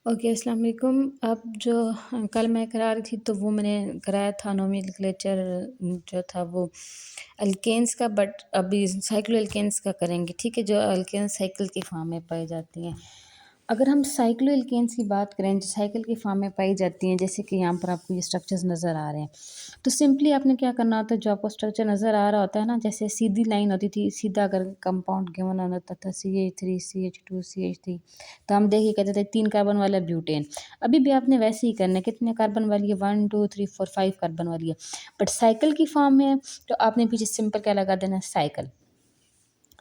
Okay, अस्सलाम वालेकुम। अब जो कल मैं करा रही थी तो वो मैंने कराया था नोमेनक्लेचर जो था वो अल्केन्स का, बट अभी साइक्लो एल्केन्स का करेंगे, ठीक है, जो अल्केन्स साइकिल की फॉर्म में पाई जाती हैं। अगर हम साइक्लो एल्केन्स की बात करें जो साइकिल की फॉर्म में पाई जाती हैं, जैसे कि यहाँ पर आपको ये स्ट्रक्चर्स नज़र आ रहे हैं, तो सिंपली आपने क्या करना होता है, जो आपको स्ट्रक्चर नज़र आ रहा होता है ना, जैसे सीधी लाइन होती थी, सीधा अगर कंपाउंड गिवन होता था CH3 CH2 CH3, तो हम देखिए कहते थे 3 कार्बन वाला ब्यूटेन। अभी भी आपने वैसे ही करना है, कितने कार्बन वाली है, 1 2 3 4 5 कार्बन वाली है, बट साइकिल की फॉर्म में है, तो आपने पीछे सिंपल क्या लगा देना है, साइकिल।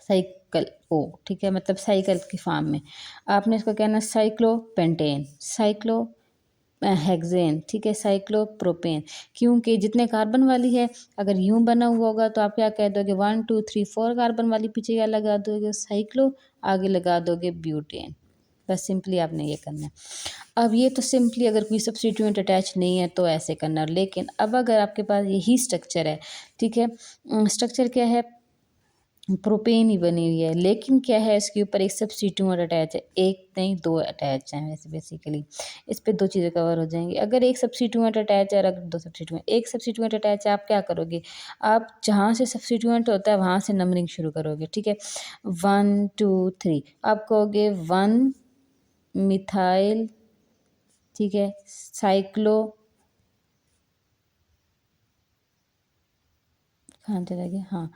साइकिल ओ, ठीक है, मतलब साइकिल की फॉर्म में आपने इसको कहना है साइक्लोपेंटेन, साइक्लो हेक्सेन, ठीक है, साइक्लोप्रोपेन, क्योंकि जितने कार्बन वाली है अगर यूं बना हुआ होगा तो आप क्या कह दोगे, 1 2 3 4 कार्बन वाली पीछे क्या लगा दोगे, साइक्लो, आगे लगा दोगे ब्यूटेन। बस सिंपली आपने ये करना है। अब ये तो सिंपली अगर कोई सब्स्टिट्यूएंट अटैच नहीं है तो ऐसे करना है, लेकिन अब अगर आपके पास यही स्ट्रक्चर है, ठीक है, स्ट्रक्चर क्या है, प्रोपेन ही बनी हुई है, लेकिन क्या है इसके ऊपर एक सब्स्टिट्यूएंट अटैच है, एक नहीं दो अटैच हैं वैसे बेसिकली। इस पे दो चीज़ें कवर हो जाएंगी। अगर एक सब्स्टिट्यूएंट अटैच है और अगर दो सब्स्टिट्यूएंट, एक सब्स्टिट्यूएंट अटैच है, आप क्या करोगे, आप जहाँ से सब्स्टिट्यूएंट होता है वहाँ से नंबरिंग शुरू करोगे, ठीक है, 1 2 3, आप कहोगे 1 मिथाइल, ठीक है, साइक्लो, कहाँ चला गया, हाँ,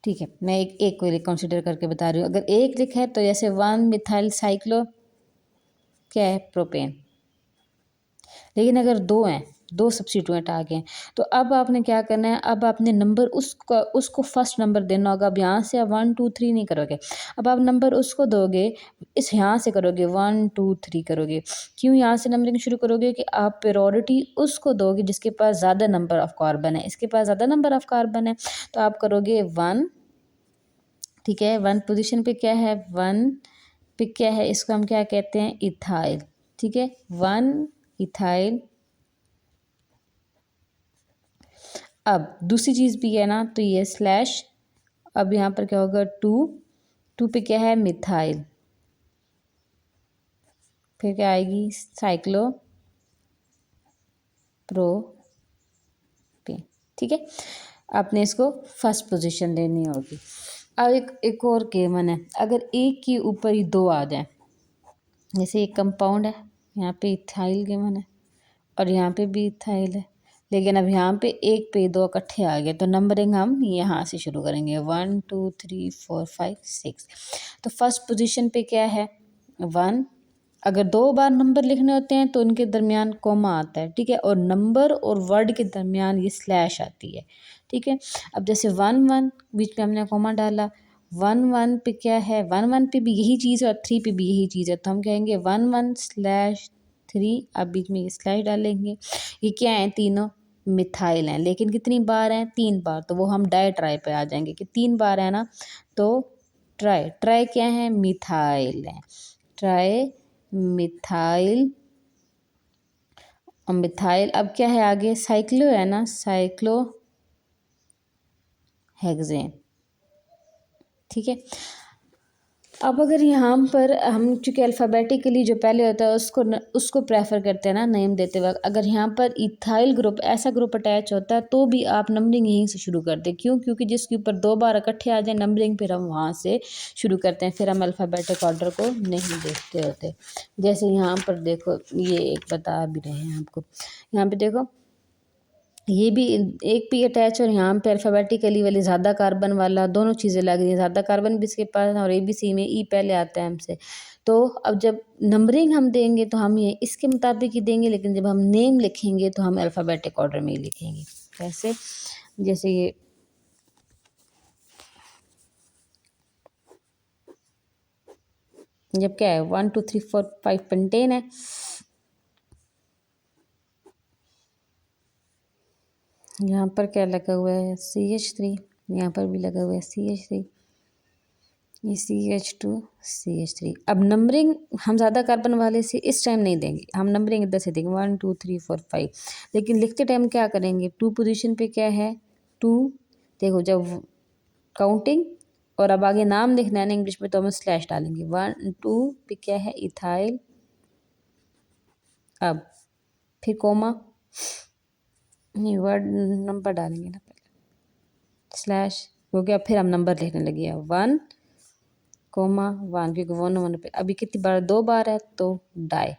ठीक है, मैं एक एक को कंसिडर करके बता रही हूँ। अगर एक लिखा है तो जैसे 1 मिथाइल साइक्लो क्या है, प्रोपेन। लेकिन अगर दो हैं, दो सब्स्टिट्यूएंट आ गए हैं, तो अब आपने क्या करना है, अब आपने नंबर उसको फर्स्ट नंबर देना होगा। अब यहाँ से आप 1 2 3 नहीं करोगे, अब आप नंबर उसको दोगे, इस यहाँ से करोगे 1 2 3 करोगे। क्यों यहाँ से नंबरिंग शुरू करोगे कि आप प्रायोरिटी उसको दोगे जिसके पास ज़्यादा नंबर ऑफ कार्बन है। इसके पास ज़्यादा नंबर ऑफ कार्बन है तो आप करोगे 1, ठीक है, 1 पोजीशन पे क्या है, 1 पे क्या है, इसको हम क्या कहते हैं, इथाइल, ठीक है, 1 इथाइल। अब दूसरी चीज़ भी है ना, तो ये स्लैश, अब यहाँ पर क्या होगा, 2, 2 पे क्या है, मिथाइल, फिर क्या आएगी, साइक्लो प्रोपेन, ठीक है। आपने इसको फर्स्ट पोजीशन देनी होगी। अब एक और केमन है, अगर एक के ऊपर ही दो आ जाए, जैसे एक कंपाउंड है, यहाँ पे इथाइल केमन है और यहाँ पे भी इथाइल है, लेकिन अब यहाँ पे एक पे दो इकट्ठे आ गए, तो नंबरिंग हम यहाँ से शुरू करेंगे, 1 2 3 4 5 6। तो फर्स्ट पोजीशन पे क्या है, 1। अगर दो बार नंबर लिखने होते हैं तो उनके दरमियान कॉमा आता है, ठीक है, और नंबर और वर्ड के दरमियान ये स्लैश आती है, ठीक है। अब जैसे 1 1 बीच में हमने कॉमा डाला, 1 1 पे क्या है, 1 1 पे भी यही चीज़ है और 3 पे भी यही चीज़ है, तो हम कहेंगे 1 1 स्लैश 3, आप बीच में ये स्लैश डालेंगे। ये क्या है, तीनों मिथाइल हैं, लेकिन कितनी बार हैं, 3 बार, तो वो हम डाई ट्राई पे आ जाएंगे कि 3 बार है ना, तो ट्राई, ट्राई क्या है, मिथाइल है, ट्राई मिथाइल। और मिथाइल अब क्या है आगे, साइक्लो है ना, साइक्लो हेक्सेन, ठीक है। अब अगर यहाँ पर हम चूँकि अल्फ़ाबेटिकली जो पहले होता है उसको प्रेफर करते हैं ना नेम देते वक्त, अगर यहाँ पर इथाइल ग्रुप ऐसा ग्रुप अटैच होता है तो भी आप नंबरिंग यहीं से शुरू कर दें। क्यों, क्योंकि जिसके ऊपर दो बार इकट्ठे आ जाए नंबरिंग, फिर हम वहाँ से शुरू करते हैं, फिर हम अल्फ़ाबेटिक ऑर्डर को नहीं देखते होते। जैसे यहाँ पर देखो, ये एक बता भी रहे हैं आपको, यहाँ पर देखो ये भी एक पे अटैच और यहाँ पे अल्फ़ाबेटिकली वाली ज़्यादा कार्बन वाला, दोनों चीज़ें लग रही हैं, ज़्यादा कार्बन भी इसके पास और ABC में ई पहले आता है हमसे। तो अब जब नंबरिंग हम देंगे तो हम ये इसके मुताबिक ही देंगे, लेकिन जब हम नेम लिखेंगे तो हम अल्फ़ाबेटिक ऑर्डर में ही लिखेंगे। कैसे, जैसे ये जब क्या है 1 2 3 4 5 पेंटेन है, यहाँ पर क्या लगा हुआ है, CH3, यहाँ पर भी लगा हुआ है CH3, ये CH2 CH3। अब नंबरिंग हम ज़्यादा कार्बन वाले से इस टाइम नहीं देंगे, हम नंबरिंग इधर से देंगे 1 2 3 4 5, लेकिन लिखते टाइम क्या करेंगे, 2 पोजीशन पे क्या है, 2, देखो जब काउंटिंग और अब आगे नाम लिखना है ना इंग्लिश में, तो हम स्लैश डालेंगे, 1 2 पे क्या है, इथाइल अब फिर कोमा, नहीं वर्ड नंबर डालेंगे ना पहले, स्लैश हो गया, फिर हम नंबर लिखने लगे 1 कोमा 1, क्योंकि 1 पे अभी कितनी बार, 2 बार है तो डाई,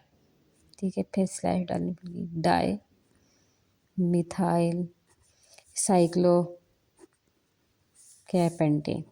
ठीक है। फिर स्लैश डालनी पड़ेगी, डाई मिथाइल साइक्लो कैपेंटेन,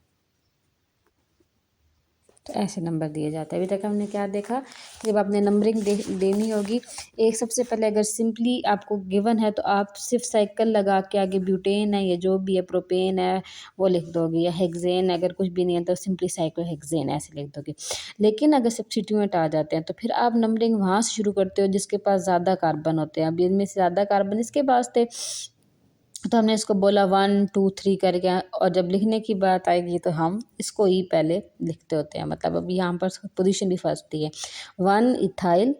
तो ऐसे नंबर दिए जाते हैं। अभी तक हमने क्या देखा, जब आपने नंबरिंग देनी होगी, एक सबसे पहले अगर सिंपली आपको गिवन है तो आप सिर्फ साइकिल लगा के आगे ब्यूटेन है या जो भी है, प्रोपेन है वो लिख दोगे, या हेक्सेन, अगर कुछ भी नहीं है तो सिंपली साइक्लो हेक्सेन ऐसे लिख दोगे। लेकिन अगर सब्स्टिट्यूएंट आ जाते हैं तो फिर आप नंबरिंग वहाँ से शुरू करते हो जिसके पास ज़्यादा कार्बन होते हैं। अब इनमें से ज़्यादा कार्बन इसके पास थे तो हमने इसको बोला 1 2 3 करके, और जब लिखने की बात आएगी तो हम इसको ही पहले लिखते होते हैं। मतलब अभी यहाँ पर पोजीशन भी फर्स्ट ही है, 1 इथाइल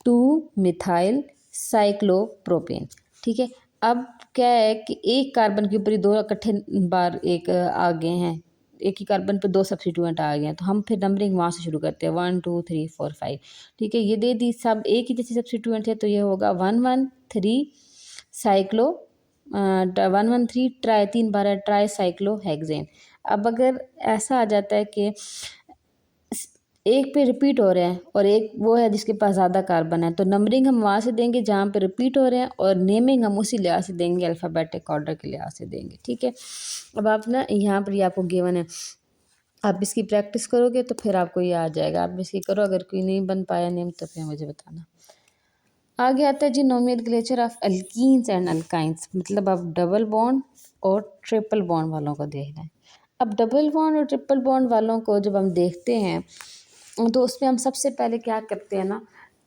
2 मिथाइल साइक्लोप्रोपेन, ठीक है। अब क्या है कि एक कार्बन के ऊपर ही 2 इकट्ठे बार एक आ गए हैं, एक ही कार्बन पे 2 सब्स्टिट्यूएंट आ गए हैं, तो हम फिर नंबरिंग वहाँ से शुरू करते हैं 1 2 3 4 5, ठीक है। ये दे दी सब एक ही जैसे सब्स्टिट्यूएंट है तो ये होगा 1 1 3 साइक्लो 1 1 3 ट्राई, 3 बार है ट्राई साइक्लो हेक्सेन। अब अगर ऐसा आ जाता है कि एक पे रिपीट हो रहे हैं और एक वो है जिसके पास ज़्यादा कार्बन है, तो नंबरिंग हम वहाँ से देंगे जहाँ पे रिपीट हो रहे हैं, और नेमिंग हम उसी लिहाज से देंगे, अल्फ़ाबेटिक ऑर्डर के लिहाज से देंगे, ठीक है। अब आप ना यहाँ पर ये आपको गिवन है, आप इसकी प्रैक्टिस करोगे तो फिर आपको ये आ जाएगा, आप इसकी करो, अगर कोई नहीं बन पाया नेम तो फिर मुझे बताना। आगे आता है जी nomenclature of alkenes and alkynes, मतलब अब डबल बॉन्ड और ट्रिपल बॉन्ड वालों को देखना है। अब डबल बॉन्ड और ट्रिपल बॉन्ड वालों को जब हम देखते हैं तो उसमें हम सबसे पहले क्या करते हैं ना,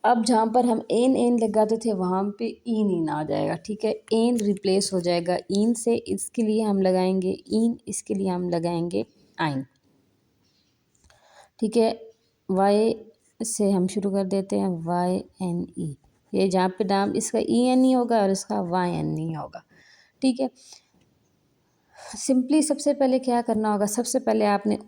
अब जहाँ पर हम एन एन लगाते थे वहाँ पे इन इन आ जाएगा, ठीक है। एन रिप्लेस हो जाएगा इन से, इसके लिए हम लगाएंगे इन, इसके लिए हम लगाएंगे आइन, ठीक है। वाई से हम शुरू कर देते हैं YNE, ये जहाँ पे नाम इसका ENE होगा और इसका YNE होगा, ठीक है। सिंपली सबसे पहले क्या करना होगा, सबसे पहले आपने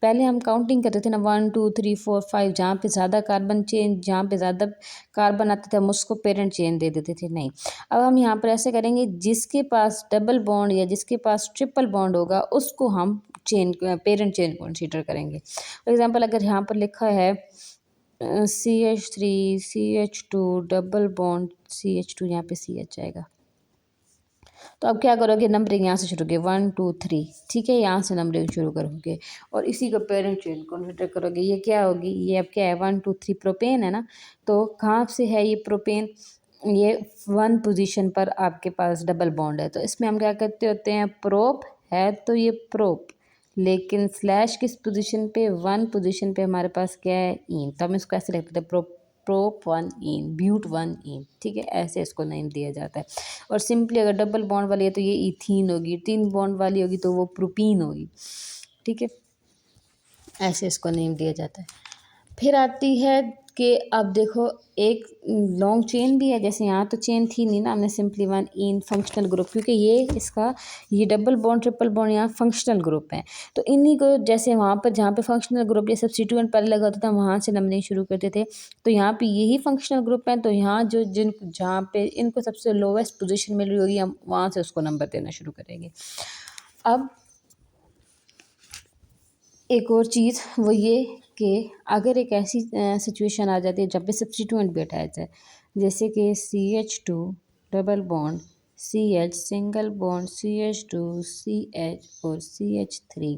पहले हम काउंटिंग करते थे ना 1 2 3 4 5, जहाँ पे ज़्यादा कार्बन चेन, जहाँ पे ज़्यादा कार्बन आते थे हम उसको पेरेंट चेन दे देते थे, नहीं। अब हम यहाँ पर ऐसे करेंगे, जिसके पास डबल बॉन्ड या जिसके पास ट्रिपल बॉन्ड होगा उसको हम चेन पेरेंट चेन कंसीडर करेंगे। फॉर एग्जाम्पल अगर यहाँ पर लिखा है CH3 CH2 double bond CH2, यहाँ पे CH आएगा, तो अब क्या करोगे, नंबरिंग यहाँ से शुरू करोगे 1 2 3, ठीक है, यहाँ से नंबरिंग शुरू करोगे और इसी को पेरेंट चेन कंसीडर करोगे। ये क्या होगी, ये अब क्या है 1 2 3 प्रोपेन है ना, तो कहाँ से है ये प्रोपेन, ये 1 पोजीशन पर आपके पास डबल बॉन्ड है, तो इसमें हम क्या करते होते हैं, प्रोप है तो ये प्रोप, लेकिन स्लैश किस पोजीशन पे, 1 पोजीशन पे हमारे पास क्या है, इन, तो हम इसको ऐसे लिखते हैं प्रोप 1 इन, ब्यूट 1 इन, ठीक है, ऐसे इसको नेम दिया जाता है। और सिंपली अगर डबल बॉन्ड वाली है तो ये इथीन होगी, 3 बॉन्ड वाली होगी तो वो प्रोपीन होगी, ठीक है, ऐसे इसको नेम दिया जाता है। फिर आती है कि अब देखो एक लॉन्ग चेन भी है, जैसे यहाँ तो चेन थी नहीं ना, हमने सिंपली 1 इन फंक्शनल ग्रुप, क्योंकि ये डबल बॉन्ड ट्रिपल बॉन्ड यहाँ फंक्शनल ग्रुप हैं, तो इन्हीं को जैसे वहाँ पर जहाँ पे फंक्शनल ग्रुप या सब्स्टिट्यूएंट पहले लगा होता था वहाँ से नंबरिंग शुरू करते थे, तो यहाँ पे यही फंक्शनल ग्रुप हैं, तो यहाँ जो जहाँ पे इनको सबसे लोवेस्ट पोजिशन मिल रही होगी हम वहाँ से उसको नंबर देना शुरू करेंगे। अब एक और चीज़ वो ये कि अगर एक ऐसी सिचुएशन आ जाती है जब पे सब्स्टिट्यूएंट भी अटैच है, जैसे कि CH2 double bond CH single bond CH2 CH और CH3,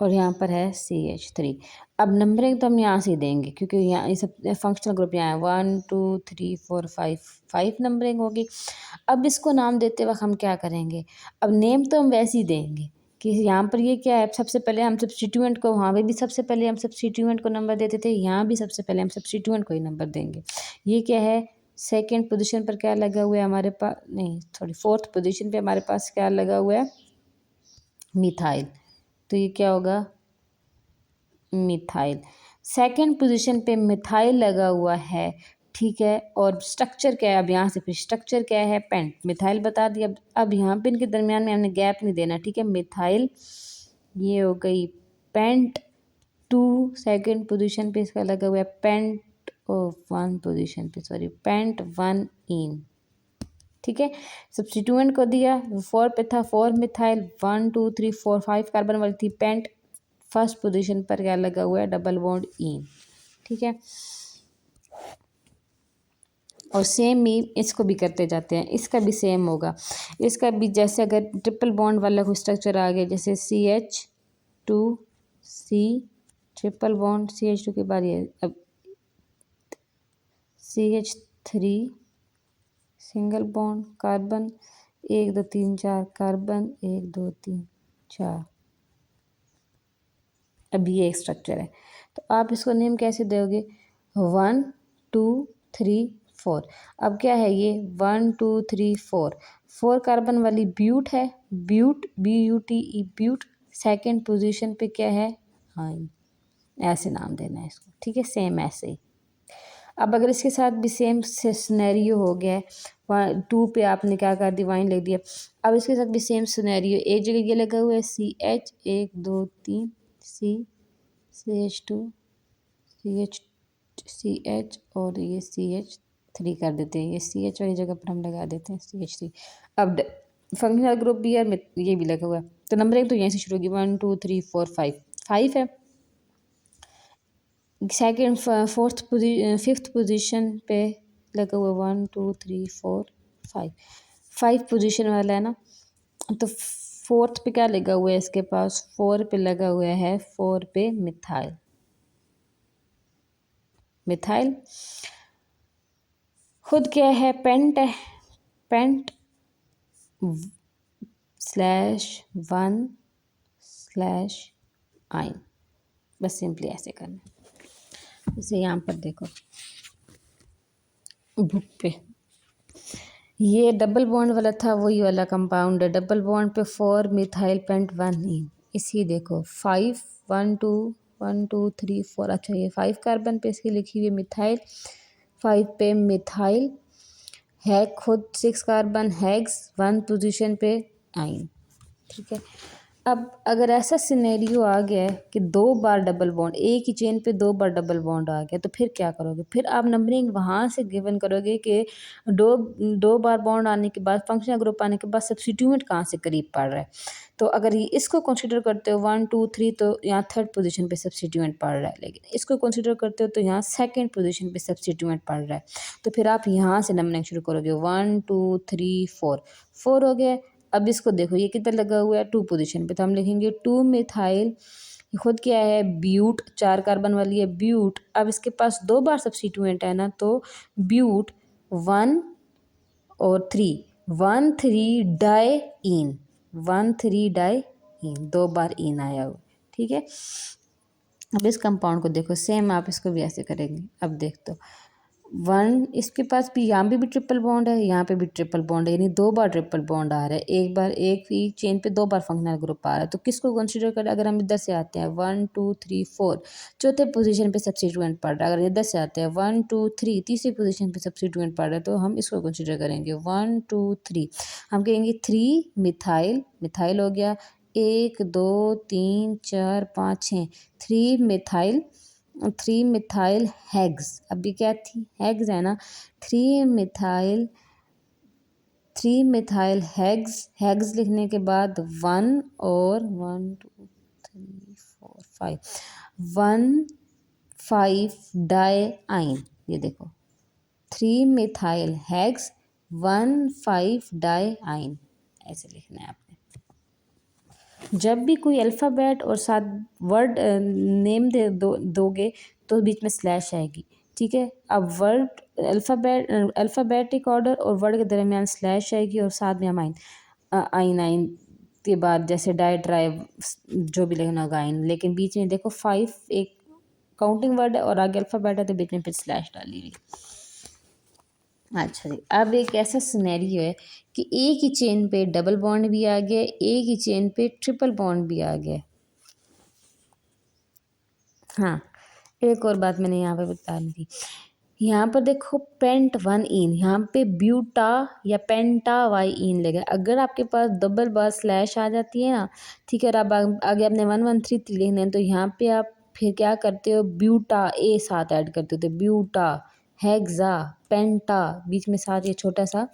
और यहाँ पर है CH3। अब नंबरिंग तो हम यहाँ से देंगे क्योंकि यहाँ ये सब फंक्शनल ग्रुप यहाँ है 1 2 3 4 5 नंबरिंग होगी। अब इसको नाम देते वक्त हम क्या करेंगे, अब नेम तो हम वैसे ही देंगे कि यहाँ पर ये क्या है, सबसे पहले हम सब्स्टिट्यूएंट को, वहाँ पे भी सबसे पहले हम सब्स्टिट्यूएंट को नंबर देते थे, यहाँ भी सबसे पहले हम सब्स्टिट्यूएंट को ही नंबर देंगे। ये क्या है, सेकेंड पोजीशन पर क्या लगा हुआ है हमारे पास, नहीं सॉरी फोर्थ पोजीशन पे हमारे पास क्या लगा हुआ है, मिथाइल, तो ये क्या होगा मिथाइल। सेकेंड पोजीशन पे मिथाइल लगा हुआ है, ठीक है, और स्ट्रक्चर क्या है, अब यहाँ से फिर स्ट्रक्चर क्या है, पेंट, मिथाइल बता दिया। अब यहाँ पे इनके दरमियान में हमने गैप नहीं देना, ठीक है, मिथाइल ये हो गई पेंट 2, सेकेंड पोजीशन पे इसका लगा हुआ है पेंट वन पोजीशन पे, सॉरी, पेंट वन इन। ठीक है, सब्स्टिट्यूएंट को दिया, 4 पे था, 4 मिथाइल, 1 2 3 4 5 कार्बन वाली थी, पेंट फर्स्ट पोजीशन पर क्या लगा हुआ है, डबल बॉन्ड इन। ठीक है, और सेम ही इसको भी करते जाते हैं, इसका भी सेम होगा। इसका भी जैसे अगर ट्रिपल बॉन्ड वाला कोई स्ट्रक्चर आ गया, जैसे CH2C ट्रिपल बॉन्ड, CH2 के बाद ये अब CH3 single bond carbon, 1 2 3 4 carbon, 1 2 3 4। अब ये एक स्ट्रक्चर है, तो आप इसको नेम कैसे दोगे, 1 2 3 4। अब क्या है ये, 1 2 3 4 कार्बन वाली ब्यूट है, but BUTE but. Second position पे क्या है, आइन, ऐसे नाम देना है इसको। ठीक है, सेम ऐसे ही। अब अगर इसके साथ भी सेम सिनेरियो हो गया है, 2 पे आपने क्या कर दी, वाइन लिख दिया। अब इसके साथ भी सेम सिनेरियो, एक जगह ये लगा हुआ है CH 1 2 3 CH2 CH और ये CH3 कर देते हैं, ये CH वाली जगह पर हम लगा देते हैं CH3। अब फंक्शनल ग्रुप भी है, ये भी लगा हुआ है, तो नंबरिंग तो यहीं से शुरू होगी, 1 2 3 4 5 5 है। सेकेंड फिफ्थ पोजीशन पे लगा हुआ 1 2 3 4 5, 5 पोजीशन वाला है ना, तो फोर्थ पे क्या लगा हुआ है इसके पास, 4 पे लगा हुआ है, 4 पे मिथाइल। मिथाइल खुद क्या है, पेंट है, पेंट /1/आइन, बस सिंपली ऐसे करना। जैसे यहाँ पर देखो बुक पे, ये डबल बॉन्ड वाला था, वही वाला कंपाउंड है, डबल बॉन्ड पे 4 मिथाइल पेंट 1 इन। इसी देखो 5 1 2 1 2 3 4, अच्छा ये 5 कार्बन पे इसकी लिखी हुई मिथाइल, 5 पे मिथाइल है, खुद 6 कार्बन हैग्स, 1 पोजीशन पे आइन। ठीक है, अब अगर ऐसा सिनेरियो आ गया है कि 2 बार डबल बॉन्ड, एक ही चेन पे 2 बार डबल बॉन्ड आ गया, तो फिर क्या करोगे, फिर आप नंबरिंग वहाँ से गिवन करोगे कि दो बार बॉन्ड आने के बाद, फंक्शनल ग्रुप आने के बाद सब्स्टिट्यूएंट कहाँ से करीब पड़ रहा है। तो अगर ये इसको कंसिडर करते हो 1 2 3, तो यहाँ थर्ड पोजीशन पे सब्स्टिट्यूएंट पड़ रहा है, लेकिन इसको कंसिडर करते हो तो यहाँ सेकंड पोजीशन पे सब्स्टिट्यूएंट पड़ रहा है। तो फिर आप यहाँ से नंबरिंग शुरू करोगे, 1 2 3 4 हो गया। अब इसको देखो, ये कितना लगा हुआ है, 2 पोजीशन पे, तो हम लिखेंगे 2 मिथाइल, खुद क्या है, ब्यूट, 4 कार्बन वाली है ब्यूट। अब इसके पास 2 बार सब्स्टिट्यूएंट है ना, तो ब्यूट 1 और 3, 1 3 डाई इन, 1 3 डाई इन, 2 बार इन आया हुआ। ठीक है, अब इस कंपाउंड को देखो, सेम आप इसको भी ऐसे करेंगे। अब देख तो 1, इसके पास भी यहाँ भी ट्रिपल बॉन्ड है, यहाँ पे भी ट्रिपल बॉन्ड है, यानी 2 बार ट्रिपल बॉन्ड आ रहा है, एक बार एक ही चेन पे 2 बार फंक्शनल ग्रुप आ रहा है। तो किसको कंसीडर करें, अगर हम इधर से आते हैं 1 2 3 4, चौथे पोजीशन पे सब्स्टिट्यूएंट पड़ रहा है। अगर इधर से आते हैं 1 2 3, तीसरी पोजीशन पे सब्स्टिट्यूएंट पड़ रहा है, तो हम इसको कंसीडर करेंगे 1 2 3। हम कहेंगे 3 मिथाइल, मिथाइल हो गया, 1 2 3 4 5 6, 3 मिथाइल, 3 मिथाइल हैग्स। अभी क्या थी, हैग्स है ना, 3 मिथाइल हैग्स, हैग्स लिखने के बाद 1 और 1 2 3 4 5, 1 5 डाई आइन। ये देखो 3 मिथाइल हैग्स 1 5 डाई आइन, ऐसे लिखना है आपने। जब भी कोई अल्फ़ाबेट और साथ वर्ड नेम दोगे तो बीच में स्लैश आएगी। ठीक है, अब वर्ड अल्फ़ाबेटिक ऑर्डर और वर्ड के दरमियान स्लैश आएगी, और साथ में हम आइन के बाद जैसे डाई ड्राइव जो भी लिखना होगा आइन, लेकिन बीच में देखो 5 एक काउंटिंग वर्ड है और आगे अल्फ़ाबेट है, तो बीच में फिर स्लैश डाली हुई। अच्छा जी, अब एक ऐसा सिनेरियो है कि एक ही चेन पे डबल बॉन्ड भी आ गया, एक ही चेन पे ट्रिपल बॉन्ड भी आ गया। हाँ, एक और बात मैंने यहाँ पे बतानी थी, यहाँ पर देखो पेंट 1 इन, यहाँ पे ब्यूटा या पेंटा वाई इन लेगा। अगर आपके पास डबल बार स्लैश आ जाती है ना, ठीक है, और अब आगे आपने 1 1 3 3 लिखना है, तो यहाँ पे आप फिर क्या करते हो, ब्यूटा ए साथ ऐड करते हो, तो ब्यूटा, हेक्सा, पेंटा, बीच में साथ ये छोटा सा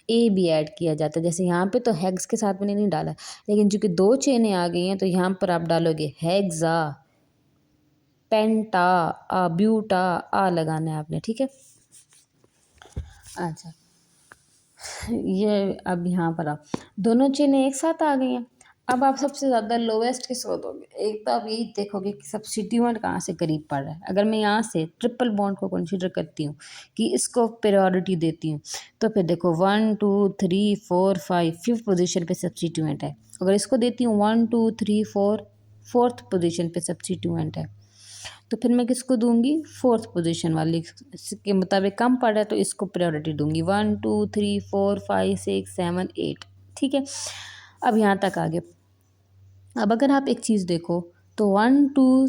ए भी ऐड किया जाता है। जैसे यहाँ पे तो हेक्स के साथ मैंने नहीं डाला, लेकिन चूंकि दो चेनें आ गई हैं तो यहाँ पर आप डालोगे हेक्सा, पेंटा, ब्यूटा, लगाना है आपने, ठीक है। अच्छा, ये अब यहाँ पर आप दोनों चेनें एक साथ आ गई हैं। अब आप सबसे ज़्यादा लोवेस्ट किसको दोगे, एक तो आप यही देखोगे कि सब्स्टिट्यूएंट कहाँ से करीब पड़ रहा है। अगर मैं यहाँ से ट्रिपल बॉन्ड को कंसीडर करती हूँ कि इसको प्रायोरिटी देती हूँ, तो फिर देखो 1 2 3 4 5 5th पोजीशन पे सब्स्टिट्यूएंट है। अगर इसको देती हूँ 1 2 3 4 4th पोजीशन पे सब्स्टिट्यूएंट है, तो फिर मैं किसको दूंगी, 4th पोजीशन वाली के मुताबिक कम पड़ रहा है तो इसको प्रायोरिटी दूंगी। 1 2 3 4 5 6 7 8, ठीक है। अब यहाँ तक आ गए। अब अगर आप एक चीज़ देखो तो 1 2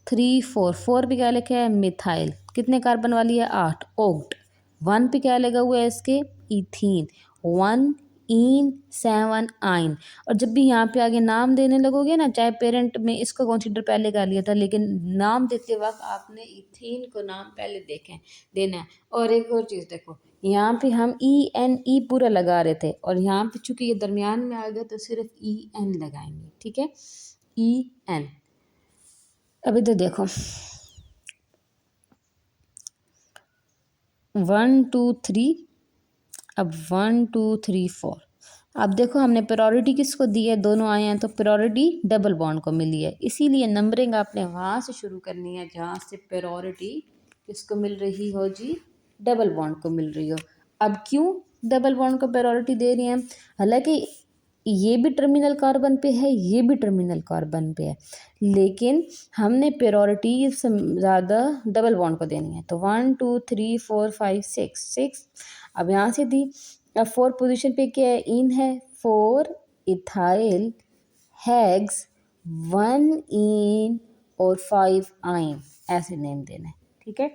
3 4, 4 पे क्या लिखा है, मिथाइल, कितने कार्बन वाली है, 8, ओक्ट। 1 पे क्या लगा हुआ है इसके, इथीन, 1 इन 7 आइन। और जब भी यहाँ पे आगे नाम देने लगोगे ना, चाहे पेरेंट में इसको कंसीडर पहले कर लिया था, लेकिन नाम देते वक्त आपने इथीन को नाम पहले देखें देना है। और एक और चीज़ देखो, यहाँ पे हम ई पूरा लगा रहे थे, और यहाँ पे चूंकि ये दरमियान में आ गया तो सिर्फ EN लगाएंगे, ठीक है, EN। अब इधर देखो 1 2 3, अब 1 2 3 4। अब देखो हमने प्रायोरिटी किसको दी है, दोनों आए हैं तो प्रायोरिटी डबल बॉन्ड को मिली है, इसीलिए नंबरिंग आपने वहाँ से शुरू करनी है जहाँ से प्रायोरिटी किसको मिल रही हो जी, डबल बॉन्ड को मिल रही हो। अब क्यों डबल बॉन्ड को प्रायोरिटी दे रही हैं, हालांकि ये भी टर्मिनल कार्बन पे है, ये भी टर्मिनल कार्बन पे है, लेकिन हमने प्रायोरिटी से ज़्यादा डबल बॉन्ड को देनी है। तो 1 2 3 4 5 6, अब यहाँ से दी। अब 4 पोजीशन पे क्या है, इन है, 4 इथाइल, हेक्स, 1 इन और 5 आइन, ऐसे नेम देना है, ठीक है।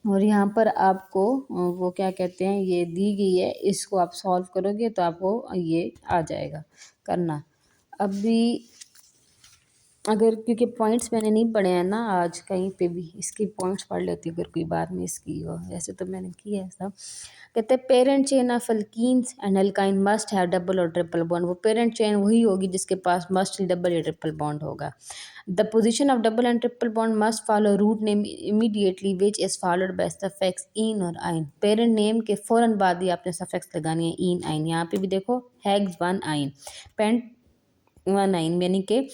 और यहाँ पर आपको वो क्या कहते हैं, ये दी गई है, इसको आप सॉल्व करोगे तो आपको ये आ जाएगा करना। अभी अगर क्योंकि पॉइंट्स मैंने नहीं पढ़े हैं ना आज कहीं पे भी, इसकी पॉइंट्स पढ़ लेती अगर कोई बात में इसकी हो, वैसे तो मैंने किया है सब। कहते हैं parent chain of alkenes and alkyne must have double और ट्रिपल बॉन्ड। वो पेरेंट चेन वही होगी जिसके पास मस्ट डबल या ट्रिपल बॉन्ड होगा। The position of double and triple bond must follow root name immediately which is followed by suffix ene और yne. Parent name के फ़ौरन बाद ही आपने सफिक्स लगानी है, इन आइन। यहाँ पे भी देखो हेग्स 1 आइन, पेंट 1 आइन, यानी कि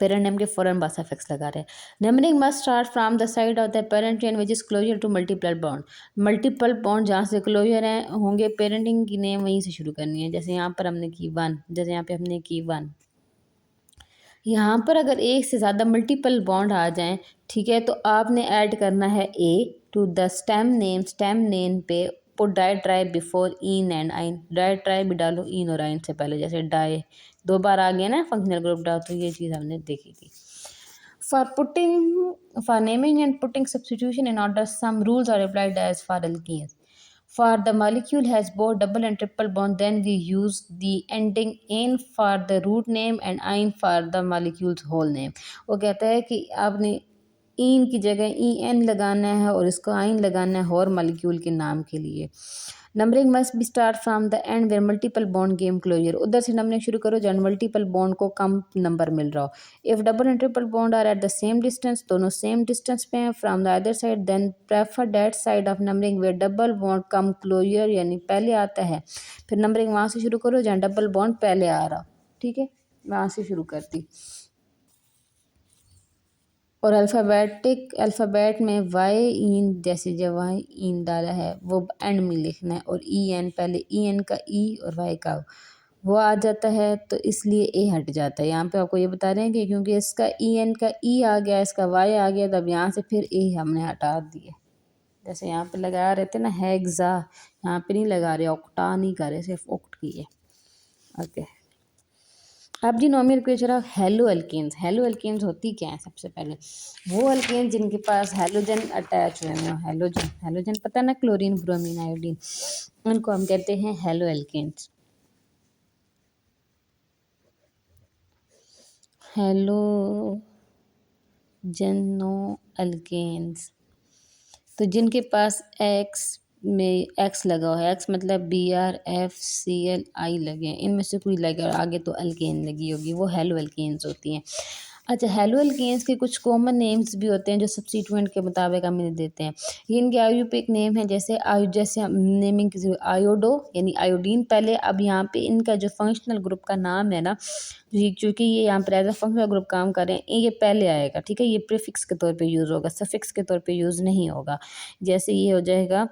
पेरेंट नेम के फ़ौरन बाद सफिक्स लगा रहे हैं। Numbering must start from the side of the parent chain which is closer to multiple bond. Multiple bond जहाँ से क्लोजर हैं होंगे, पेरेंटिंग की नेम वहीं से शुरू करनी है। जैसे यहाँ पर हमने की 1, जैसे यहाँ पे हमने की 1। यहाँ पर अगर एक से ज़्यादा मल्टीपल बॉन्ड आ जाएं, ठीक है, तो आपने ऐड करना है a to the stem name. Stem name पे put di before ene and yne. Di भी डालो इन और आइन से पहले, जैसे डाई 2 बार आ गया ना फंक्शनल ग्रुप डाल, तो ये चीज़ हमने देखी थी। For naming and putting substitution in order, some rules are applied as for alkenes. For the molecule has both double and triple bond, then we use the ending "ane" for the root name and "ine" for the molecule's whole name. वो कहता है कि आपने इन की जगह EN लगाना है और इसको आइन लगाना है और मॉलिक्यूल के नाम के लिए। Numbering must be start from the end where multiple bond came closer. उधर से नंबरिंग शुरू करो जब मल्टीपल बॉन्ड को कम नंबर मिल रहा हो। If double and triple bond are at the same distance, दोनों सेम डिस्टेंस पे हैं from the other side, then prefer that side of numbering where double bond come closer, यानी पहले आता है। फिर नंबरिंग वहाँ से शुरू करो जहाँ डबल बॉन्ड पहले आ रहा, ठीक है, वहाँ से शुरू करती। और अल्फ़ाबेट में वाई इन, जैसे जब वाई इन डाला है वो एंड में लिखना है, और EN पहले EN का और वाई का वो आ जाता है, तो इसलिए ए हट जाता है। यहाँ पे आपको ये बता रहे हैं कि क्योंकि इसका EN का आ गया, इसका वाई आ गया, तब यहाँ से फिर ए हमने हटा दिए। जैसे यहाँ पे लगा रहे थे ना हेक्सा, यहाँ पे नहीं लगा रहे, ऑक्टा नहीं कर रहे, सिर्फ ऑक्ट की है। ओके, अब जी nomenclature of haloalkanes. Haloalkanes होती क्या है, सबसे पहले वो एल्केन्स जिनके पास हेलोजन अटैच हुए हैं। हेलोजन पता है ना, क्लोरीन ब्रोमीन आयोडीन, उनको हम कहते हैं हेलो एल्केन्स। हेलो जेनो अल्केन्स, तो जिनके पास एक्स में एक्स लगा हुआ है, एक्स मतलब BRFCLI लगे हैं, इनमें से कोई लगे और आगे तो अल्केन लगी होगी, वो हेलो अल्केन्स होती हैं। अच्छा, हेलो अल्केन्स के कुछ कॉमन नेम्स भी होते हैं जो सब्स्टिट्यूएंट के मुताबिक हम इन्हें देते हैं। ये इनके आयुर्वेदिक नेम है, जैसे हम नेमिंग किसी आयोडो यानी आयोडीन पहले। अब यहाँ पे इनका जो फंक्शनल ग्रुप का नाम है ना, क्योंकि ये यहाँ पर एज अ फंक्शनल ग्रुप काम कर रहे हैं, ये पहले आएगा, ठीक है। ये प्रीफिक्स के तौर पे यूज़ होगा, सफिक्स के तौर पे यूज़ नहीं होगा। जैसे ये हो जाएगा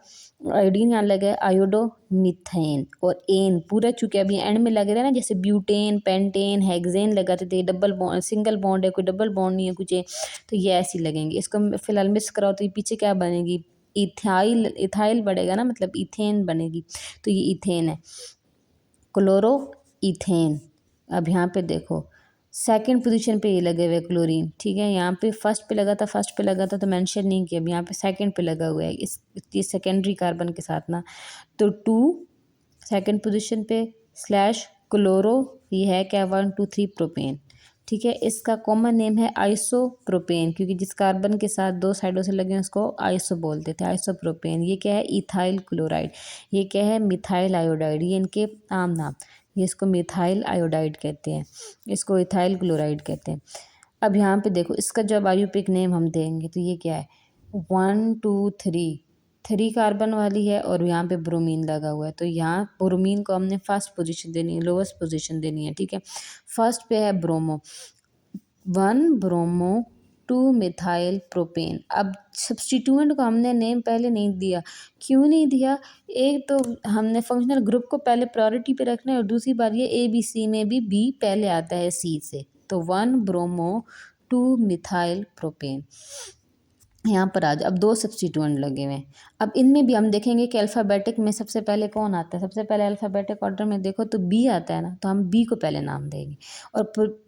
आयोडीन, यहाँ लगा है आयोडो मीथेन, और एन पूरा चूंकि अभी एंड में लग रहा है ना, जैसे ब्यूटेन, पेंटेन, हेक्सेन लगाते थे, डबल बॉन्ड सिंगल बॉन्ड है, कोई डबल बॉन्ड नहीं है कुछ है, तो ये ऐसे लगेंगे। इसको फिलहाल मिस कराओ तो ये पीछे क्या बनेगी, इथाइल, इथाइल बढ़ेगा ना, मतलब इथेन बनेगी, तो ये इथेन है, क्लोरो इथेन। अब यहाँ पे देखो सेकंड पोजीशन पे ये लगे हुए क्लोरीन, ठीक है। यहाँ पे फर्स्ट पे लगा था तो मेंशन नहीं किया, अब यहाँ पे सेकंड पे लगा हुआ है इस सेकेंडरी कार्बन के साथ ना, तो 2 सेकंड पोजीशन पे स्लैश क्लोरो, ये है क्या 1 2 3 प्रोपेन, ठीक है। इसका कॉमन नेम है आइसोप्रोपेन, क्योंकि जिस कार्बन के साथ दो साइडों से लगे हैं उसको आइसो बोलते थे, आइसोप्रोपेन। ये क्या है, इथाइल क्लोराइड। ये क्या है, मिथाइल आयोडाइड, ये इनके आम नाम। ये इसको मिथाइल आयोडाइड कहते हैं, इसको इथाइल क्लोराइड कहते हैं। अब यहाँ पे देखो इसका जब आयुर्वेदिक नेम हम देंगे तो ये क्या है, 1 2 3 कार्बन वाली है, और यहाँ पे ब्रोमीन लगा हुआ है, तो यहाँ ब्रोमीन को हमने फर्स्ट पोजीशन देनी है, लोवेस्ट पोजीशन देनी है, ठीक है। फर्स्ट पे है ब्रोमो, 1 ब्रोमो 2 मिथाइल प्रोपेन। अब सब्स्टिट्यूएंट को हमने नेम पहले नहीं दिया, क्यों नहीं दिया, एक तो हमने फंक्शनल ग्रुप को पहले प्रायोरिटी पे रखना है, और दूसरी बात ये ABC में भी B पहले आता है C से, तो 1 ब्रोमो 2 मिथाइल प्रोपेन। यहाँ पर आज अब 2 सब्स्टिट्यूएंट लगे हुए हैं। अब इनमें भी हम देखेंगे कि अल्फ़ाबेटिक में सबसे पहले कौन आता है, सबसे पहले अल्फ़ाबेटिक ऑर्डर में देखो तो B आता है ना, तो हम B को पहले नाम देंगे, और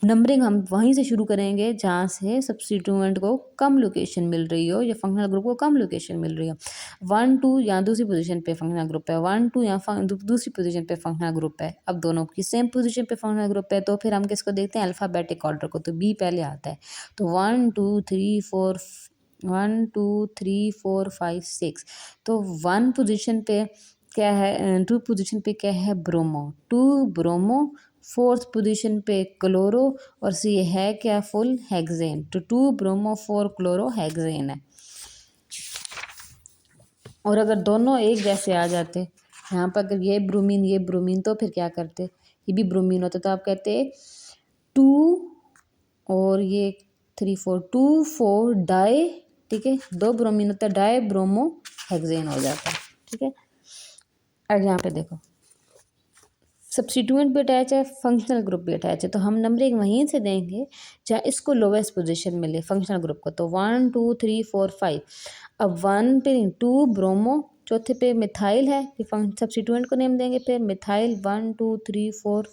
नंबरिंग हम वहीं से शुरू करेंगे जहाँ से सब्स्टिट्यूएंट को कम लोकेशन मिल रही हो, या फंक्शनल ग्रुप को कम लोकेशन मिल रही हो। 1 2 यहाँ दूसरी पोजीशन पे फंक्शनल ग्रुप है, 1 2 यहाँ दूसरी पोजीशन पे फंक्शनल ग्रुप है। अब दोनों की सेम पोजीशन पे फंक्शनल ग्रुप है, तो फिर हम किसको देखते हैं, अल्फ़ाबेटिक ऑर्डर को, तो B पहले आता है। तो 1 2 3 4 1 2 3 4 5 6, तो 1 पोजीशन पे क्या है, 2 पोजीशन पे क्या है, ब्रोमो, 2 ब्रोमो, 4th पोजीशन पे क्लोरो, और सी है क्या, फुल हेक्सेन, तो 2 ब्रोमो 4 क्लोरो हेक्सेन है। और अगर दोनों एक जैसे आ जाते, यहाँ पर अगर ये ब्रोमीन तो फिर क्या करते, ये भी ब्रोमीन होता, तो आप कहते 2 और ये 3 4 2 4 डाई, ठीक है, 2 ब्रोमीन होता है, डाई ब्रोमो हेक्सेन हो जाता है, ठीक है। अब यहाँ पे देखो सब्स्टिट्यूएंट भी अटैच है, फंक्शनल ग्रुप भी अटैच है, तो हम नंबरिंग वहीं से देंगे जहाँ इसको लोवेस्ट पोजीशन मिले फंक्शनल ग्रुप को, तो 1 2 3 4 5। अब 1 पे 2 ब्रोमो, चौथे पे मिथाइल है, सब्स्टिट्यूएंट को नेम देंगे, फिर मिथाइल 1 2 3 4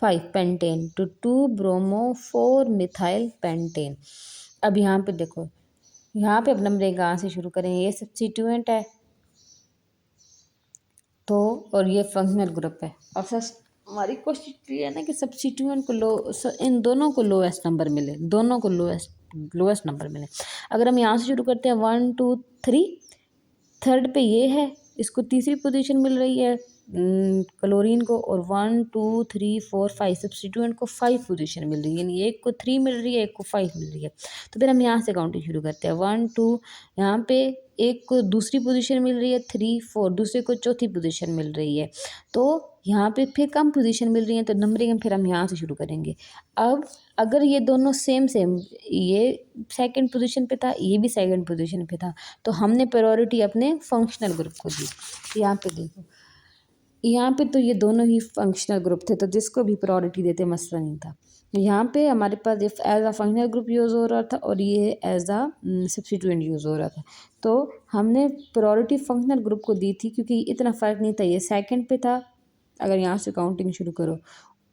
5 पेंटेन, तो 2 ब्रोमो 4 मिथाइल पेंटेन। अब यहाँ पे देखो, यहाँ पे अब नंबरिंग कहाँ से शुरू करें, ये सब्स्टिट्यूएंट है तो, और ये फंक्शनल ग्रुप है, और सर हमारी कोशिश ये है ना कि सब्स्टिट्यूएंट को इन दोनों को लोएस्ट नंबर मिले, दोनों को लोएस्ट नंबर मिले। अगर हम यहाँ से शुरू करते हैं 1 2 3, थर्ड पे ये है, इसको तीसरी पोजीशन मिल रही है क्लोरीन को, और 1 2 3 4 5 सब्स्टिट्यूएंट को 5 पोजीशन मिल रही है, यानी एक को 3 मिल रही है, एक को 5 मिल रही है। तो फिर हम यहाँ से काउंटिंग शुरू करते हैं, 1 2, यहाँ पे एक को दूसरी पोजीशन मिल रही है 3 4, दूसरे को चौथी पोजीशन मिल रही है, तो यहाँ पे फिर कम पोजीशन मिल रही है, तो नंबरिंग फिर हम यहाँ से शुरू करेंगे। अब अगर ये दोनों सेम ये सेकंड पोजीशन पे था, ये भी सेकंड पोजीशन पे था, तो हमने प्रायोरिटी अपने फंक्शनल ग्रुप को दी। यहाँ पे देखो, यहाँ पे तो ये दोनों ही फंक्शनल ग्रुप थे, तो जिसको भी प्रायोरिटी देते मसला नहीं था। यहाँ पे हमारे पास एज आ फंक्शनल ग्रुप यूज़ हो रहा था, और ये एज आ सब्स्टिट्यूएंट यूज़ हो रहा था, तो हमने प्रायोरिटी फंक्शनल ग्रुप को दी थी, क्योंकि इतना फ़र्क नहीं था, ये सेकंड पे था अगर यहाँ से काउंटिंग शुरू करो,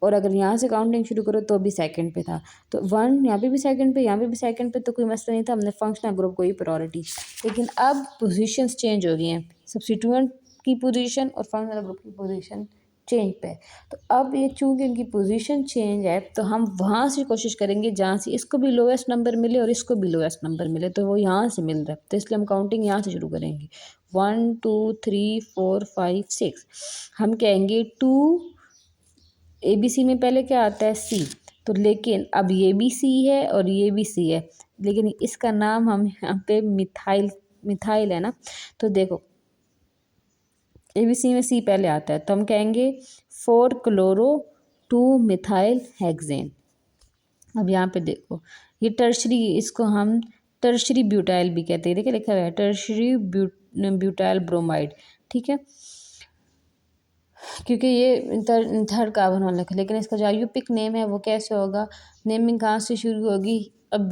और अगर यहाँ से काउंटिंग शुरू करो तो भी सेकंड पे था, तो 1 यहाँ पे भी सेकंड पे, यहाँ पे भी सेकंड पे, तो कोई मसला नहीं था, हमने फंक्शनल ग्रुप को ही प्रायोरिटी। लेकिन अब पोजीशंस चेंज हो गई हैं, सब्स्टिट्यूएंट की पोजीशन और फंक्शनल ग्रुप की पोजीशन चेंज पे है। तो अब ये चूँकि इनकी पोजीशन चेंज है तो हम वहाँ से कोशिश करेंगे जहाँ से इसको भी लोएस्ट नंबर मिले और इसको भी लोएस्ट नंबर मिले, तो वो यहाँ से मिल रहा है, तो इसलिए हम काउंटिंग यहाँ से शुरू करेंगे। 1 2 3 4 5 6। हम कहेंगे 2, ABC में पहले क्या आता है, C। तो लेकिन अब ये भी C है और ये भी C है, लेकिन इसका नाम हम यहाँ पे मिथाइल है ना। तो देखो ABC में C पहले आता है, तो हम कहेंगे 4 क्लोरो 2 मिथाइल हेक्सेन। अब यहाँ पे देखो ये टर्शरी, इसको हम टर्शरी ब्यूटाइल भी कहते हैं। देखिए लिखा हुआ है टर्शरी ब्यूटाइल ब्रोमाइड, ठीक है, क्योंकि ये थर्ड कार्बन वाला है। लेकिन इसका जो आयुपिक नेम है वो कैसे होगा, नेमिंग कहाँ से शुरू होगी। अब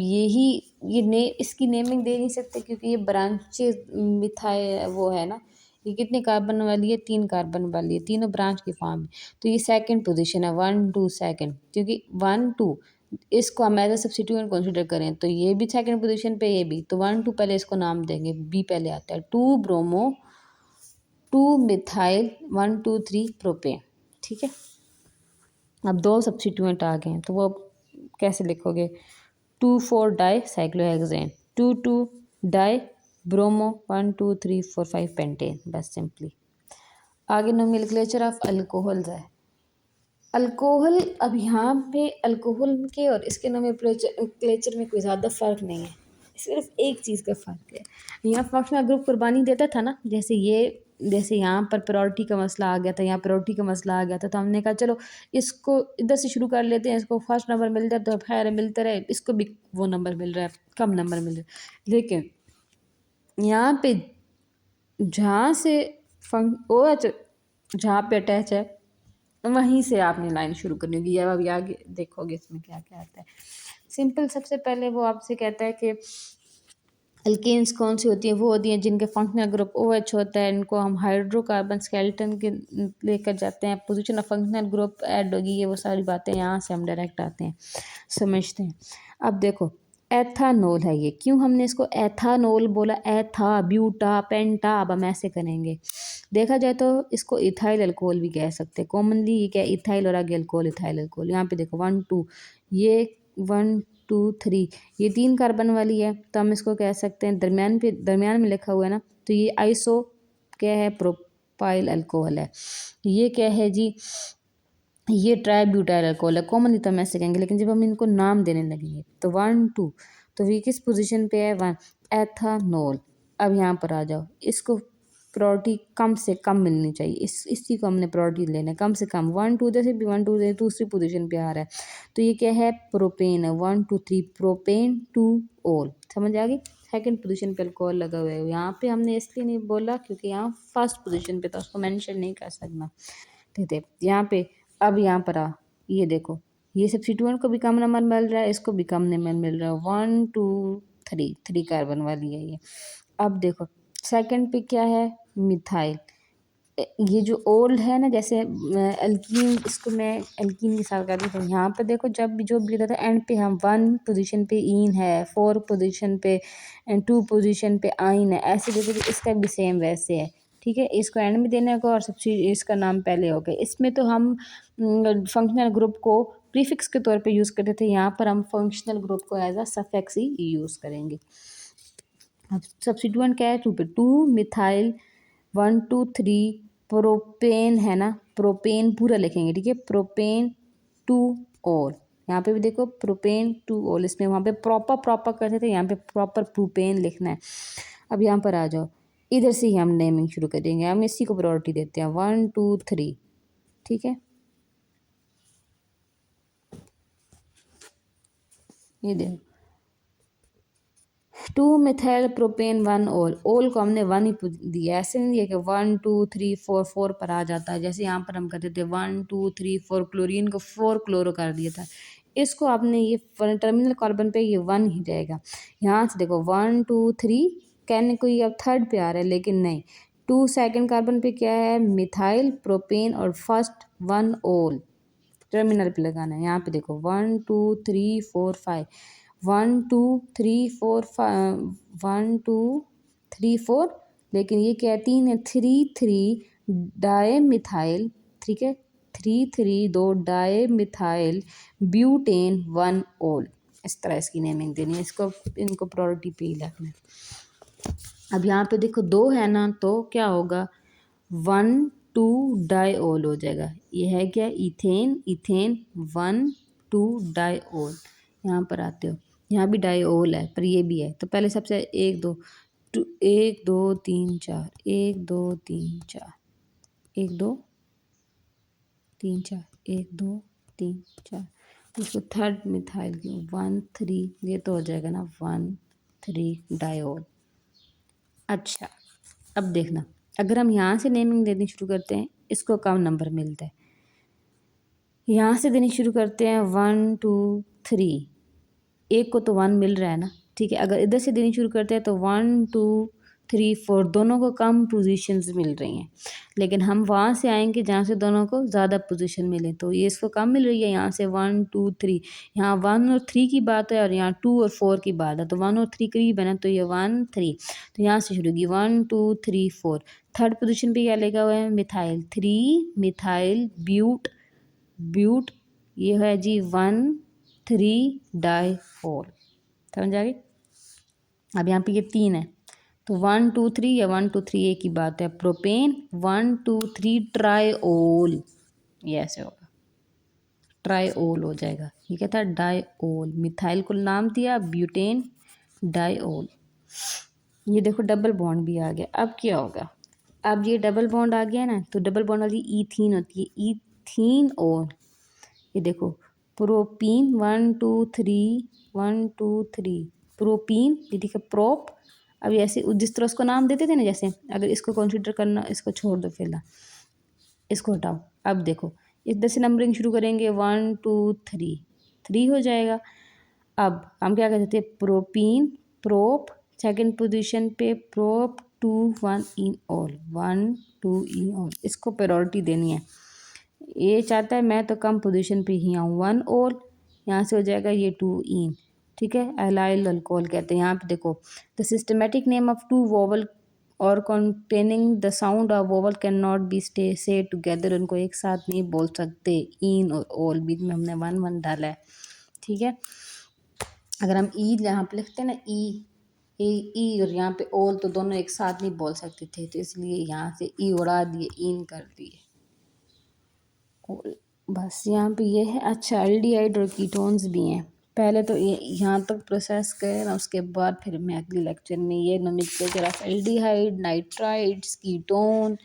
इसकी नेमिंग दे नहीं सकते क्योंकि ये ब्रांचेस मिथाइल वो है ना। ये कितने कार्बन वाली है, 3 कार्बन वाली है, तीनों ब्रांच की फॉर्म है। तो ये सेकंड पोजीशन है, 1 2 सेकंड, क्योंकि 1 2 इसको हम एज ए सब्स्टिट्यूएंट कंसीडर करें तो ये भी सेकंड पोजीशन पे, ये भी। तो 1 2 पहले इसको नाम देंगे, बी पहले आता है, 2 ब्रोमो 2 मिथाइल 1 2 3 प्रोपेन, ठीक है। अब 2 सब्स्टिट्यूएंट आ गए हैं तो वो कैसे लिखोगे, 2 4 di cyclohexane, 2 2 di bromo 1 2 3 4 5 pentane, बस सिंपली। आगे नोमेनक्लेचर ऑफ अल्कोहल्स है। अल्कोहल, अब यहाँ पे अल्कोहल के और इसके नोमेनक्लेचर में कोई ज़्यादा फ़र्क नहीं है, सिर्फ एक चीज़ का फ़र्क है। यहाँ फंक्शनल ग्रुप कुर्बानी देता था ना, जैसे यहाँ पर प्रायोरिटी का मसला आ गया था, यहाँ प्रायोरिटी का मसला आ गया था, तो हमने कहा चलो इसको इधर से शुरू कर लेते हैं, इसको फर्स्ट नंबर मिल जाए तो खैर मिलते रहे, इसको भी वो नंबर मिल रहा है, कम नंबर मिल रहा है। लेकिन यहाँ पे जहाँ से OH जहाँ पे अटैच है वहीं से आपने लाइन शुरू करनी होगी। या अभी आगे देखोगे इसमें क्या क्या आता है। सिंपल, सबसे पहले वो आपसे कहता है कि अल्केन्स कौन सी होती हैं, वो होती हैं जिनके फंक्शनल ग्रुप OH होता है, इनको हम हाइड्रोकार्बन स्केलेटन के लेकर जाते हैं, position of functional group add होगी, ये वो सारी बातें यहाँ से हम डायरेक्ट आते हैं, समझते हैं। अब देखो एथानोल है ये, क्यों हमने इसको एथानोल बोला, एथा ब्यूटा पेंटा, अब हम ऐसे करेंगे। देखा जाए तो इसको इथाइल अल्कोहल भी कह सकते हैं, कॉमनली ये क्या इथाइल और आगे अल्कोहल, इथाइल अल्कोहल। यहाँ पे देखो 1 2, ये 1 2 3, ये 3 कार्बन वाली है, तो हम इसको कह सकते हैं, दरमियान में लिखा हुआ है ना, तो ये आइसो क्या है, प्रोपाइल अल्कोहल है। ये क्या है जी, ये ट्राईब्यूटाइल अल्कोहल है, कॉमनली तो हम ऐसे कहेंगे, लेकिन जब हम इनको नाम देने लगेंगे तो 1 2, तो ये किस पोजीशन पे है, 1 एथानोल। अब यहाँ पर आ जाओ, इसको प्रायोरिटी कम से कम मिलनी चाहिए, इसी को हमने प्रायोरिटी लेना है, कम से कम। 1 2 जैसे भी 1 2 दूसरी पोजीशन पे आ रहा है, तो ये क्या है, प्रोपेन है, 1 2 3 प्रोपेन 2 ओल, समझ आ गई। सेकंड पोजीशन पे अल्कोहल लगा हुआ है, यहाँ पे हमने इसलिए नहीं बोला क्योंकि यहाँ फर्स्ट पोजीशन पे था, उसको मेंशन नहीं कर सकना, ठीक है। यहाँ पे अब यहाँ पर ये देखो, ये सब्स्टिट्यूएंट को भी कम नंबर मिल रहा है, इसको भी कम नंबर मिल रहा है, 1 2 3 कार्बन वाली है ये। अब देखो सेकंड पे क्या है, मिथाइल। ये जो ओल्ड है ना, जैसे एल्कीन, इसको मैं एल्कीन के साथ कर रही हूँ। यहाँ पे देखो जब भी जो भी रहता है एंड पे हम 1 पोजीशन पे ईन है, 4 पोजीशन पे 2 पोजीशन पे आइन है, ऐसे देखो तो इसका भी सेम वैसे है, ठीक है। इसको एंड में देने का और सबसे इसका नाम पहले हो गया। इसमें तो हम फंक्शनल ग्रुप को प्रीफिक्स के तौर पे यूज़ करते थे, यहाँ पर हम फंक्शनल ग्रुप को एज अ सफिक्स ही यूज़ करेंगे। अब सब्स्टिट्यूएंट क्या है, 2 पे 2 मिथाइल 1 2 3 प्रोपेन है ना, प्रोपेन पूरा लिखेंगे, ठीक है, प्रोपेन 2 ओल। यहाँ पे भी देखो प्रोपेन 2 ओल, इसमें वहाँ पे प्रॉपर करते थे, यहाँ पे प्रॉपर प्रोपेन लिखना है। अब यहाँ पर आ जाओ, इधर से ही हम नेमिंग शुरू करेंगे, हम इसी को प्रायोरिटी देते हैं, 1 2 3, ठीक है। ये देखो 2 मिथाइल प्रोपेन 1 ओल को हमने 1 ही दिया, ऐसे नहीं दिया कि 1 2 3 4 4 पर आ जाता है, जैसे यहाँ पर हम करते थे 1 2 3 4, क्लोरीन को 4 क्लोरो कर दिया था, इसको आपने ये टर्मिनल कार्बन पे ये 1 ही रहेगा। यहाँ से देखो 1 2 3 कहने को ये अब थर्ड पे आ रहा है, लेकिन नहीं, 2 सेकंड कार्बन पे क्या है, मिथाइल प्रोपेन और फर्स्ट 1 ओल, टर्मिनल पे लगाना है। यहाँ पे देखो 1 2 3 4 5, 1 2 3 4 1 2 3 4, लेकिन ये क्या है, 3 है, 3 3 डाई मिथाइल, ठीक है, 3,3,2 डाई मिथाइल ब्यूटेन 1 ओल। इस तरह इसकी नेमिंग देनी है, इनको प्रायोरिटी पे ही रखना है। अब यहाँ पे देखो 2 है ना, तो क्या होगा 1,2 डाईओल हो जाएगा। ये है क्या इथेन, इथेन 1,2 डाईओल। यहाँ पर आते हो, यहाँ भी डाईओल है पर ये भी है, तो पहले सबसे 1 2 1 2 3 4 1 2 3 4 1 2 3 4 1 2 3 4। इसको थर्ड मिथाइल की 1 3, ये तो हो जाएगा ना 1 3 डाईओल। अच्छा अब देखना, अगर हम यहाँ से नेमिंग देनी शुरू करते हैं, इसको कम नंबर मिलता है। यहाँ से देनी शुरू करते हैं 1 2 3, एक को तो 1 मिल रहा है ना, ठीक है। अगर इधर से देनी शुरू करते हैं तो 1 2 3 4 दोनों को कम पोजीशंस मिल रही हैं, लेकिन हम वहाँ से आएंगे जहाँ से दोनों को ज़्यादा पोजीशन मिले, तो ये इसको कम मिल रही है। यहाँ से 1 2 3, यहाँ 1 और 3 की बात है और यहाँ 2 और 4 की बात है, तो 1 और 3 करीब है ना, तो ये 1 3, तो यहाँ से शुरू होगी 1 2 3 4। थर्ड पोजीशन पे क्या लिखा हुआ है मिथाइल 3 मिथाइल ब्यूट, ब्यूट ये है जी 1 3 डाईओल। समझ आ गई। अब यहाँ पे ये 3 है, तो 1 2 3 या 1 2 3 एक ही बात है। प्रोपेन 1 2 3 ट्राईओल, ये ऐसे होगा ट्राईओल हो जाएगा। ये क्या था डाईओल, मिथाइल को नाम दिया ब्यूटेन डाईओल। ये देखो डबल बॉन्ड भी आ गया। अब क्या होगा, अब ये डबल बॉन्ड आ गया ना, तो डबल बॉन्ड वाली ईथीन होती है, ईथीन और ये देखो प्रोपीन 1 2 3 1 2 3 प्रोपीन, ये देखो प्रोप। अब ऐसे जिस तरह उसको नाम देते थे ना, जैसे अगर इसको कंसीडर करना, इसको छोड़ दो फिलहाल, इसको हटाओ। अब देखो इधर से नंबरिंग शुरू करेंगे 1 2 3 3 हो जाएगा। अब हम क्या करते थे प्रोपीन प्रोप, सेकंड पोजीशन पे prop 2 1 in all 1 2 in all, इसको प्रायोरिटी देनी है। ये चाहता है मैं तो कम पोजीशन पे ही आऊँ 1 ऑल, यहाँ से हो जाएगा ये 2 इन, ठीक है। एलाइल अल्कोहल कहते हैं। यहाँ पे देखो the systematic name of 2 vowel और containing the sound of vowel can not be stay से टुगेदर, उनको एक साथ नहीं बोल सकते। इन और ऑल, बीच में हमने 1 1 डाला है, ठीक है। अगर हम ई यहाँ पे लिखते हैं ना ई और यहाँ पे ऑल, तो दोनों एक साथ नहीं बोल सकते थे, तो इसलिए यहाँ से ई उड़ा दिए, इन कर दिए। बस यहाँ पे ये है। अच्छा एल्डिहाइड और कीटोन्स भी हैं। पहले तो ये यहाँ तक प्रोसेस करें ना, उसके बाद फिर मैं अगले लेक्चर में ये nomenclature of aldehyde, nitrides, ketone,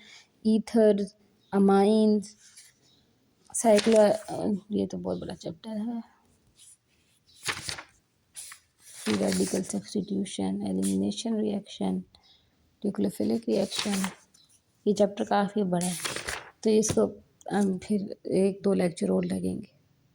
ether, amines, cyclo, ये तो बहुत बड़ा चैप्टर है। Radical substitution, elimination reaction, nucleophilic reaction, ये चैप्टर काफ़ी बड़ा है, तो इसको हम फिर 1 2 लेक्चर और लगेंगे।